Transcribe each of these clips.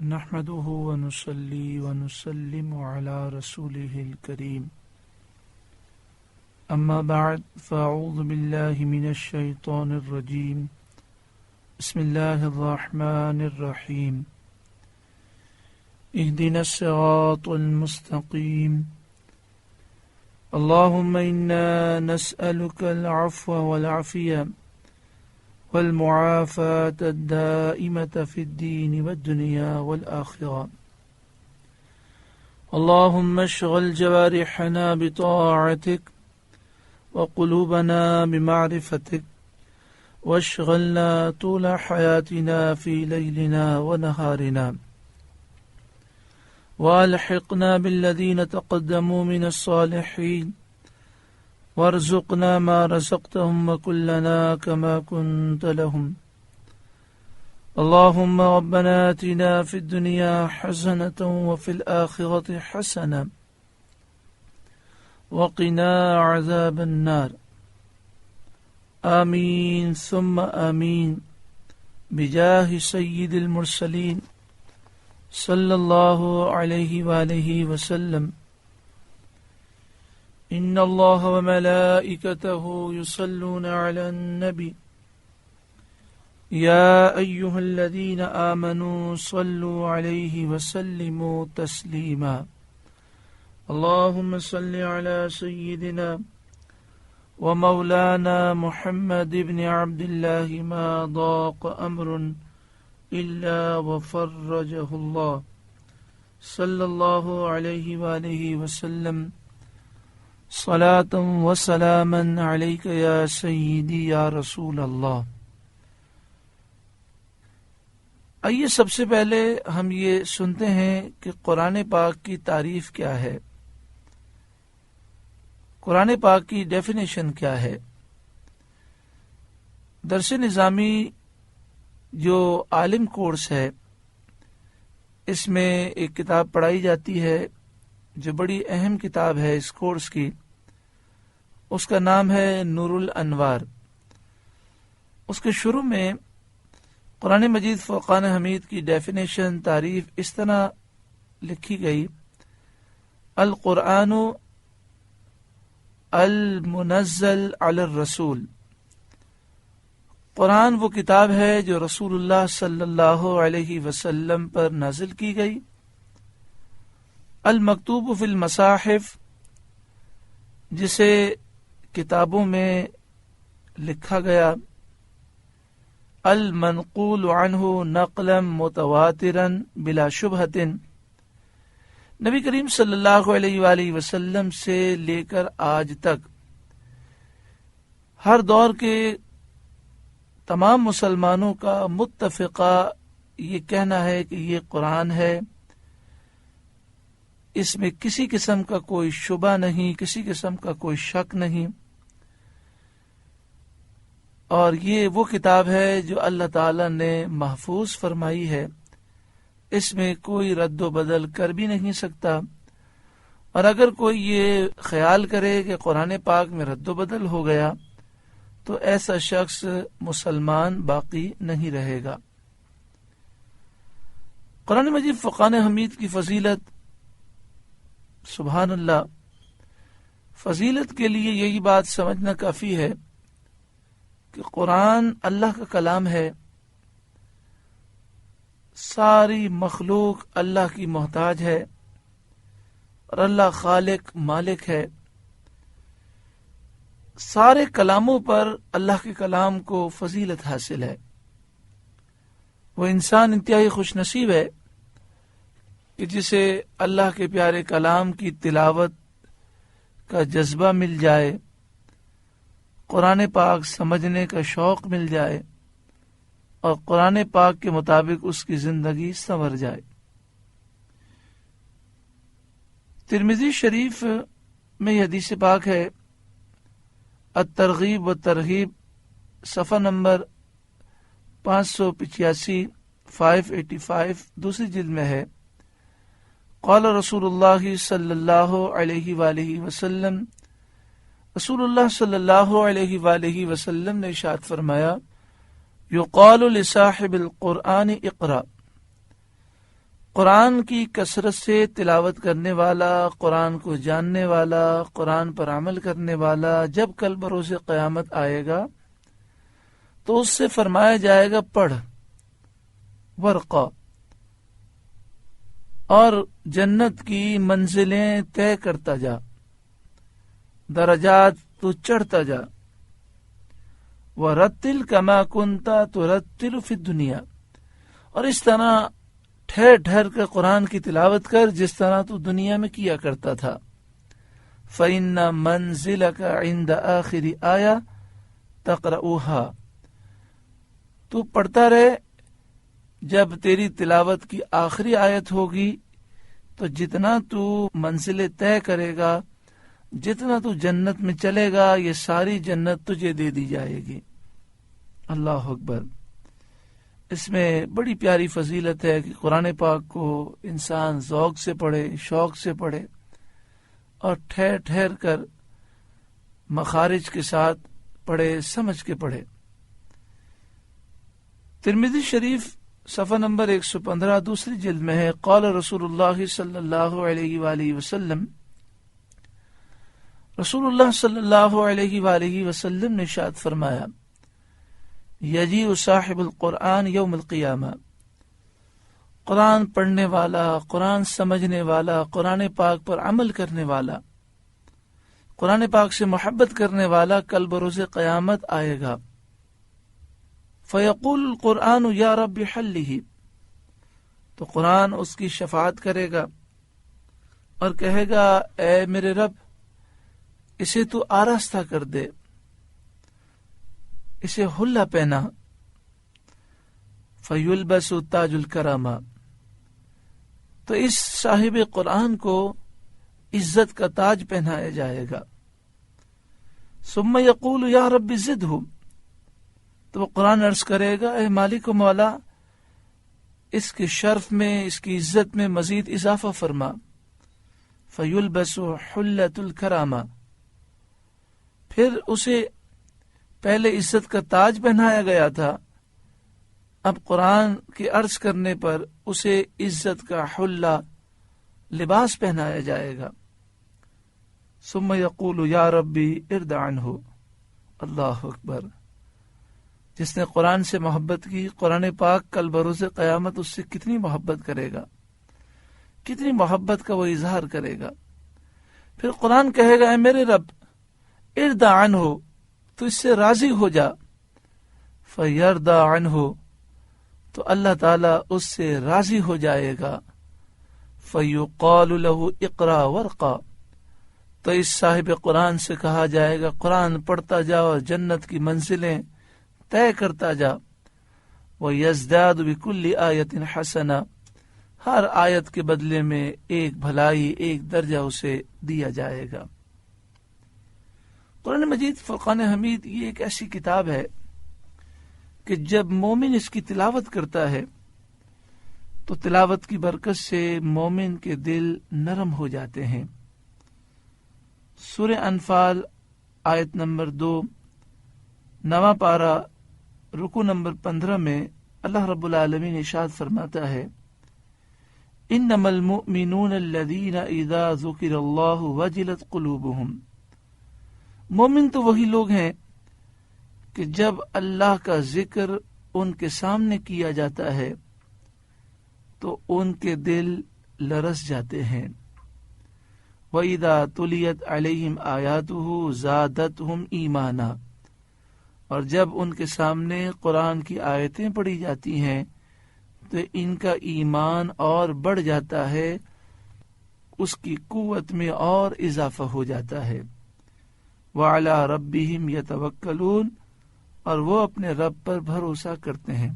نحمده ونصلي ونسلم على رسوله الكريم أما بعد فأعوذ بالله من الشيطان الرجيم بسم الله الرحمن الرحيم اهدنا الصراط المستقيم اللهم إنا نسألك العفو والعافية والمعافاة الدائمة في الدين والدنيا والآخرة اللهم اشغل جوارحنا بطاعتك وقلوبنا بمعرفتك واشغلنا طول حياتنا في ليلنا ونهارنا والحقنا بالذين تقدموا من الصالحين وارزقنا ما رزقتهم وكلنا كما كنت لهم اللهم ربنا آتنا في الدنيا حسنة وفي الآخرة حسنة وقنا عذاب النار آمين ثم آمين بجاه سيد المرسلين صلى الله عليه وآله وسلم إن الله وملائكته يصلون على النبي يا أيها الذين آمنوا صلوا عليه وسلموا تسليما اللهم صل على سيدنا ومولانا محمد بن عبد الله ما ضاق أمر إلا وفرجه الله صلى الله عليه وآله وسلم صلاة وسلاما عليك يا سيدي يا رسول اللہ۔ آئیے سب سے پہلے ہم یہ سنتے ہیں کہ قرآن پاک کی تعریف کیا ہے، قرآن پاک کی ڈیفینیشن کیا ہے۔ درس نظامی جو عالم کورس ہے اس میں ایک کتاب پڑھائی جاتی ہے جو بڑی اہم کتاب ہے اس کورس کی، اس کا نام ہے نور الانوار۔ اس کے شروع میں قرآن مجید فرقان حمید کی ڈیفینیشن تعریف اس طرح لکھی گئی: القرآن المنزل علی الرسول، قرآن وہ کتاب ہے جو رسول اللہ صلی اللہ علیہ وسلم پر نازل کی گئی۔ المکتوب فی المصاحف، جسے کتابوں میں لکھا گیا۔ المنقول عنہ نقلا متواترا بلا شبہۃ، نبی کریم صلی اللہ علیہ وآلہ وسلم سے لے کر آج تک ہر دور کے تمام مسلمانوں کا متفقہ یہ کہنا ہے کہ یہ قرآن ہے، اس میں کسی قسم کا کوئی شبہ نہیں، کسی قسم کا کوئی شک نہیں، اور یہ وہ کتاب ہے جو اللہ تعالی نے محفوظ فرمائی ہے، اس میں کوئی رد و بدل کر بھی نہیں سکتا۔ اور اگر کوئی یہ خیال کرے کہ قرآن پاک میں رد و بدل ہو گیا تو ایسا شخص مسلمان باقی نہیں رہے گا۔ قرآن مجید فرقان حمید کی فضیلت، سبحان اللہ، فضیلت کے لیے یہی بات سمجھنا کافی ہے کہ قرآن اللہ کا کلام ہے، ساری مخلوق اللہ کی محتاج ہے اور اللہ خالق مالک ہے۔ سارے کلاموں پر اللہ کے کلام کو فضیلت حاصل ہے۔ وہ انسان انتہائی خوش نصیب ہے کہ جسے اللہ کے پیارے کلام کی تلاوت کا جذبہ مل جائے، قرآن پاک سمجھنے کا شوق مل جائے اور قرآن پاک کے مطابق اس کی زندگی سنور جائے۔ ترمذی شریف میں یہ حدیث پاک ہے، الترغیب و ترغیب، صفحہ نمبر 585 585 دوسری جلد میں ہے، قال رسول اللہ صلی اللہ علیہ وآلہ وسلم، رسول اللہ صلی اللہ علیہ وآلہ وسلم نے ارشاد فرمایا، یقال لصاحب القرآن اقرأ، قرآن کی کثرت سے تلاوت کرنے والا، قرآن کو جاننے والا، قرآن پر عمل کرنے والا جب کل بروز قیامت آئے گا تو اس سے فرمایا جائے گا پڑھ ورقہ، اور جنت کی منزلیں طے کرتا جا، درجات تو چڑھتا جا، وَرَتِّلْ كَمَا كُنْتَ تُرَتِّلُ فِي الدُّنْيَا، اور اس طرح ٹھہر ٹھہر کر قرآن کی تلاوت کر جس طرح تو دنیا میں کیا کرتا تھا۔ فَإِنَّ مَنزِلَكَ عِنْدَ آخِرِ آیَةٍ تَقْرَؤُهَا، تو پڑھتا رہے، جب تیری تلاوت کی آخری آیت ہوگی تو جتنا تو منزلیں طے کرے گا، جتنا تو جنت میں چلے گا، یہ ساری جنت تجھے دے دی جائے گی۔ اللہ اکبر۔ اس میں بڑی پیاری فضیلت ہے کہ قرآن پاک کو انسان ذوق سے پڑھے، شوق سے پڑھے، اور ٹھہر ٹھہر کر مخارج کے ساتھ پڑھے، سمجھ کے پڑھے۔ ترمذی شریف صفحہ نمبر 115 دوسری جلد میں ہے، قال رسول اللہ صلی اللہ علیہ وآلہ وسلم، رسول اللہ صلی اللہ علیہ وآلہ وسلم نے ارشاد فرمایا، یجیء صاحب القرآن یوم القیامہ، قرآن پڑھنے والا، قرآن سمجھنے والا، قرآن پاک پر عمل کرنے والا، قرآن پاک سے محبت کرنے والا کل بروز قیامت آئے گا۔ فیقول القرآن یا رب حلہ، تو قرآن اس کی شفاعت کرے گا اور کہے گا، اے میرے رب اسے تو آراستہ کر دے، اسے حلہ پہنا۔ فیلبس تاج الکرامہ، تو اس صاحب قرآن کو عزت کا تاج پہنایا جائے گا۔ ثم یقول یا رب زدہ، تو وہ قرآن عرض کرے گا، اے مالک و مولا اس کے شرف میں، اس کی عزت میں مزید اضافہ فرما۔ فیلبس حلۃ الکرامہ، پھر اسے پہلے عزت کا تاج پہنایا گیا تھا، اب قرآن کے عرض کرنے پر اسے عزت کا حلہ، لباس پہنایا جائے گا۔ ثم یقول یا ربی ارض عنہ، اللہ اکبر۔ جس نے قرآن سے محبت کی، قرآن پاک کل بروز قیامت اس سے کتنی محبت کرے گا، کتنی محبت کا وہ اظہار کرے گا۔ پھر قرآن کہے گا، اے میرے رب ارض عنہ، تو اس سے راضی ہو جا۔ فیرضی عنہ، تو اللہ تعالیٰ اس سے راضی ہو جائے گا۔ فیقال له اقرا ورقا، تو اس صاحب قرآن سے کہا جائے گا، قرآن پڑھتا جا اور جنت کی منزلیں طے کرتا جا۔ وَيَزْدَادُ بِكُلِّ آیَةٍ حَسَنَةٍ، ہر آیت کے بدلے میں ایک بھلائی، ایک درجہ اسے دیا جائے گا۔ قرآن مجید فرقان حمید یہ ایک ایسی کتاب ہے کہ جب مومن اس کی تلاوت کرتا ہے تو تلاوت کی برکت سے مومن کے دل نرم ہو جاتے ہیں۔ سورہ انفال آیت نمبر 2، 9واں پارہ، رکوع نمبر 15 میں اللہ رب العالمین ارشاد فرماتا ہے، انما المؤمنون الذین اذا ذکر اللہ وجلت قلوبہم، مومن تو وہی لوگ ہیں کہ جب اللہ کا ذکر ان کے سامنے کیا جاتا ہے تو ان کے دل لرز جاتے ہیں۔ وَإِذَا تُلِيَتْ عَلَيْهِمْ آيَاتُهُ زَادَتْهُمْ ایمانا، اور جب ان کے سامنے قرآن کی آیتیں پڑھی جاتی ہیں تو ان کا ایمان اور بڑھ جاتا ہے، اس کی قوت میں اور اضافہ ہو جاتا ہے۔ وَعَلَى رَبِّهِمْ يَتَوَكَّلُونَ، اور وہ اپنے رب پر بھروسہ کرتے ہیں۔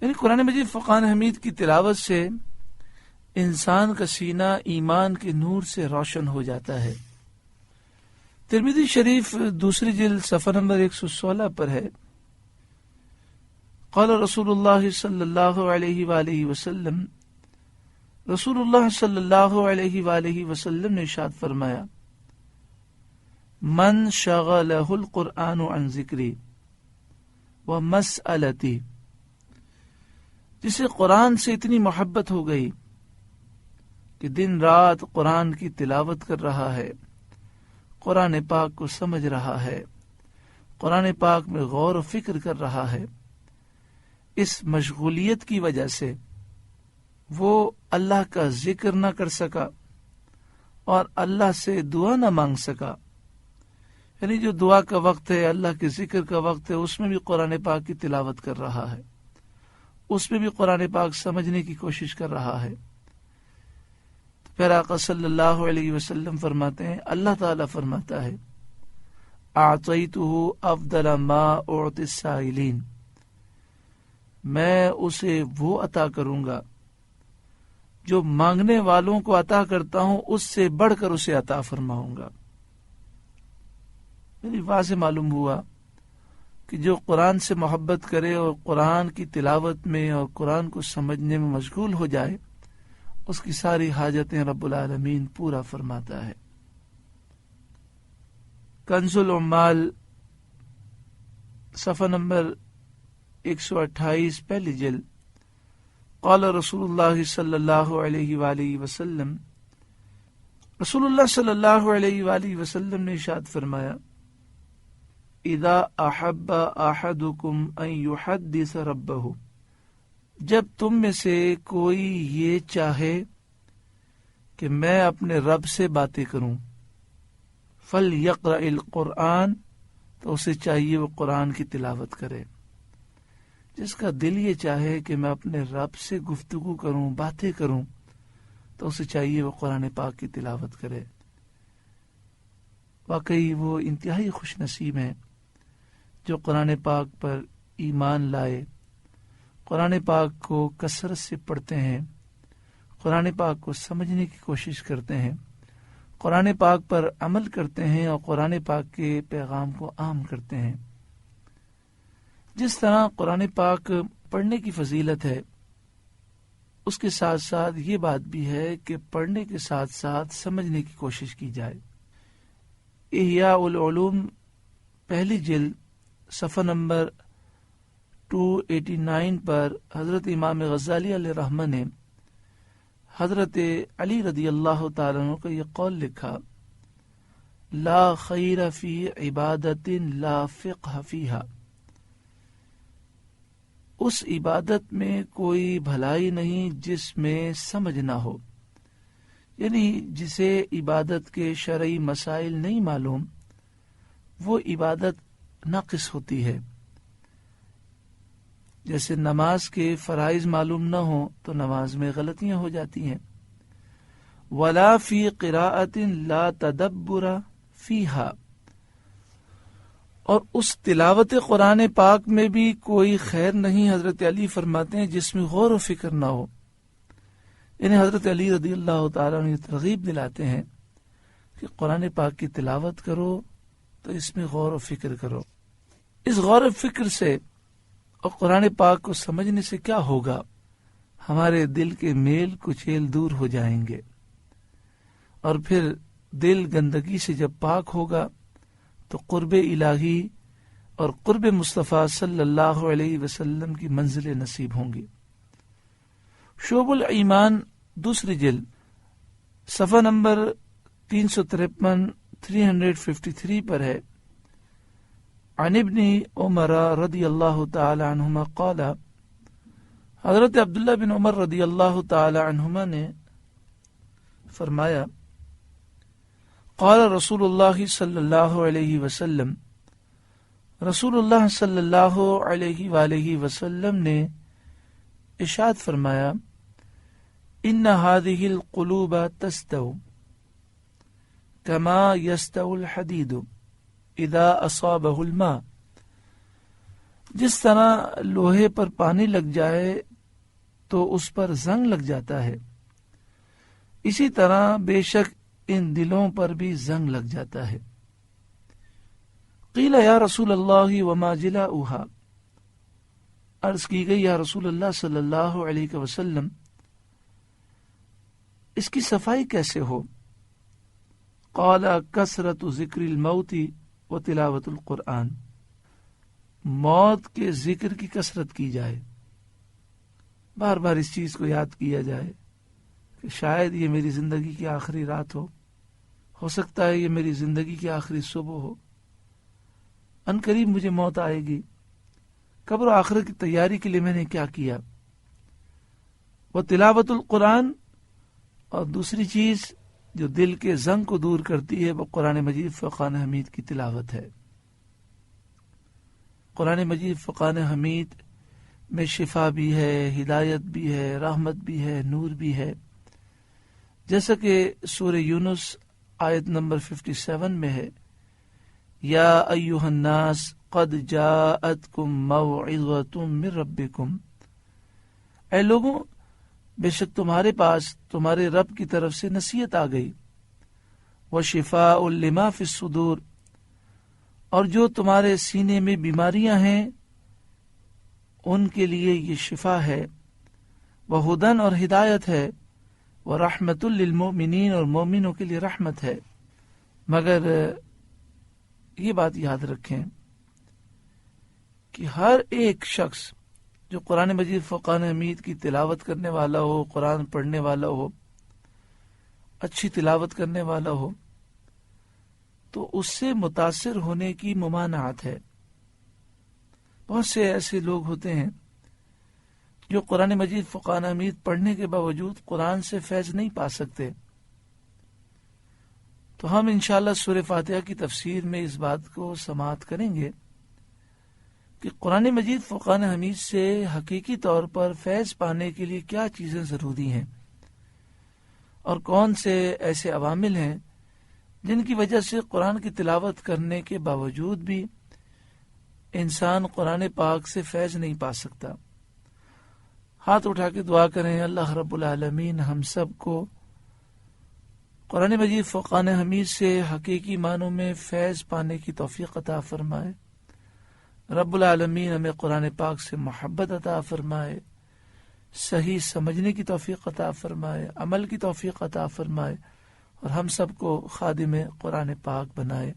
یعنی قرآن مجید فرقان حمید کی تلاوت سے انسان کا سینہ ایمان کے نور سے روشن ہو جاتا ہے۔ ترمذی شریف دوسری جلد صفحہ نمبر 116 پر ہے، قال رسول اللہ صلی اللہ علیہ وآلہ وسلم، رسول اللہ صلی اللہ علیہ وآلہ وسلم نے ارشاد فرمایا، من شغلہ القرآن عن ذکری ومسألتی، جسے قرآن سے اتنی محبت ہو گئی کہ دن رات قرآن کی تلاوت کر رہا ہے، قرآن پاک کو سمجھ رہا ہے، قرآن پاک میں غور و فکر کر رہا ہے، اس مشغولیت کی وجہ سے وہ اللہ کا ذکر نہ کر سکا اور اللہ سے دعا نہ مانگ سکا. یعنی جو دعا کا وقت ہے، اللہ کے ذکر کا وقت ہے، اس میں بھی قرآن پاک کی تلاوت کر رہا ہے، اس میں بھی قرآن پاک سمجھنے کی کوشش کر رہا ہے. پھر آقا صلی اللہ علیہ وسلم فرماتے ہیں، اللہ تعالیٰ فرماتا ہے اعطیتہ افضل ما اعطی السائلین، میں اسے وہ عطا کروں گا جو مانگنے والوں کو عطا کرتا ہوں، اس سے بڑھ کر اسے عطا فرماؤں گا. میری واضح معلوم ہوا کہ جو قرآن سے محبت کرے اور قرآن کی تلاوت میں اور قرآن کو سمجھنے میں مشغول ہو جائے، اس کی ساری حاجتیں رب العالمین پورا فرماتا ہے. کنز العمال صفحہ نمبر 128 پہلی جلد. قال رسول اللہ صلی اللہ علیہ وآلہ وسلم، رسول اللہ صلی اللہ علیہ وآلہ وسلم نے ارشاد فرمایا، اذا احب احدکم ان یحدث ربہ، جب تم میں سے کوئی یہ چاہے کہ میں اپنے رب سے باتیں کروں، فلیقرأ القرآن، تو اسے چاہیے وہ قرآن کی تلاوت کرے. جس کا دل یہ چاہے کہ میں اپنے رب سے گفتگو کروں، باتیں کروں، تو اسے چاہیے وہ قرآن پاک کی تلاوت کرے. واقعی وہ انتہائی خوش نصیب ہیں جو قرآن پاک پر ایمان لائے، قرآن پاک کو کثرت سے پڑھتے ہیں، قرآن پاک کو سمجھنے کی کوشش کرتے ہیں، قرآن پاک پر عمل کرتے ہیں اور قرآن پاک کے پیغام کو عام کرتے ہیں. جس طرح قرآن پاک پڑھنے کی فضیلت ہے، اس کے ساتھ ساتھ یہ بات بھی ہے کہ پڑھنے کے ساتھ ساتھ سمجھنے کی کوشش کی جائے. احیاء العلوم پہلی جلد صفحہ نمبر 289 پر حضرت امام غزالی علیہ رحمہ نے حضرت علی رضی اللہ تعالیٰ عنہ کا یہ قول لکھا، لا خیر فی عبادت لا فقہ فیہا، اس عبادت میں کوئی بھلائی نہیں جس میں سمجھ نہ ہو. یعنی جسے عبادت کے شرعی مسائل نہیں معلوم، وہ عبادت ناقص ہوتی ہے. جیسے نماز کے فرائض معلوم نہ ہو تو نماز میں غلطیاں ہو جاتی ہیں. ولا فی قراءۃ لا تدبر فیہا، اور اس تلاوت قرآن پاک میں بھی کوئی خیر نہیں، حضرت علی فرماتے ہیں، جس میں غور و فکر نہ ہو. یعنی حضرت علی رضی اللہ تعالیٰ نے ترغیب دلاتے ہیں کہ قرآن پاک کی تلاوت کرو تو اس میں غور و فکر کرو. اس غور و فکر سے اور قرآن پاک کو سمجھنے سے کیا ہوگا؟ ہمارے دل کے میل کچیل دور ہو جائیں گے، اور پھر دل گندگی سے جب پاک ہوگا تو قرب الہی اور قرب مصطفیٰ صلی اللہ علیہ وسلم کی منزلیں نصیب ہوں گی. شعب الایمان دوسری جلد صفحہ نمبر 353 پر ہے، عن ابن عمر رضی اللہ تعالی عنہما قال، حضرت عبداللہ بن عمر رضی اللہ تعالی عنہما نے فرمایا، قال رسول اللہ صلی اللہ علیہ وسلم، رسول اللہ صلی اللہ علیہ وآلہ وسلم نے ارشاد فرمایا، ان هذه القلوب تستو كما يستو الحديد اذا اصابه الماء، جس طرح لوہے پر پانی لگ جائے تو اس پر زنگ لگ جاتا ہے، اسی طرح بے شک ان دلوں پر بھی زنگ لگ جاتا ہے. قیل یا رسول اللہ وما جلاؤها، عرض کی گئی یا رسول اللہ صلی اللہ علیہ وسلم اس کی صفائی کیسے ہو؟ قال کثرت ذکر الموت و تلاوت القرآن، موت کے ذکر کی کثرت کی جائے، بار بار اس چیز کو یاد کیا جائے کہ شاید یہ میری زندگی کی آخری رات ہو سکتا ہے یہ میری زندگی کی آخری صبح ہو، ان قریب مجھے موت آئے گی، قبر و آخرت کی تیاری کے لیے میں نے کیا کیا۔ وہ تلاوت القرآن، اور دوسری چیز جو دل کے زنگ کو دور کرتی ہے وہ قرآن مجید فرقان حمید کی تلاوت ہے۔ قرآن مجید فرقان حمید میں شفا بھی ہے، ہدایت بھی ہے، رحمت بھی ہے، نور بھی ہے، جیسا کہ سورہ یونس آیت نمبر 57 میں ہے، یا ایھا الناس قد جاءتکم موعظۃ من ربکم، اے لوگوں بے شک تمہارے پاس تمہارے رب کی طرف سے نصیحت آ گئی، وشفاء لما فی الصدور، اور جو تمہارے سینے میں بیماریاں ہیں ان کے لیے یہ شفا ہے، وہدن اور ہدایت ہے، ورحمت للمؤمنین اور مومنوں کے لیے رحمت ہے۔ مگر یہ بات یاد رکھیں کہ ہر ایک شخص جو قرآن مجید فرقان حمید کی تلاوت کرنے والا ہو، قرآن پڑھنے والا ہو، اچھی تلاوت کرنے والا ہو، تو اس سے متاثر ہونے کی ممانعت ہے۔ بہت سے ایسے لوگ ہوتے ہیں جو قرآن مجید فرقان حمید پڑھنے کے باوجود قرآن سے فیض نہیں پا سکتے۔ تو ہم انشاءاللہ سورہ فاتحہ کی تفسیر میں اس بات کو سماعت کریں گے کہ قرآن مجید فرقان حمید سے حقیقی طور پر فیض پانے کے لیے کیا چیزیں ضروری ہیں، اور کون سے ایسے عوامل ہیں جن کی وجہ سے قرآن کی تلاوت کرنے کے باوجود بھی انسان قرآن پاک سے فیض نہیں پا سکتا۔ ہاتھ اٹھا کے دعا کریں، اللہ رب العالمین ہم سب کو قرآن مجید فرقان حمید سے حقیقی معنوں میں فیض پانے کی توفیق عطا فرمائے۔ رب العالمین ہمیں قرآن پاک سے محبت عطا فرمائے، صحیح سمجھنے کی توفیق عطا فرمائے، عمل کی توفیق عطا فرمائے، اور ہم سب کو خادم قرآن پاک بنائے۔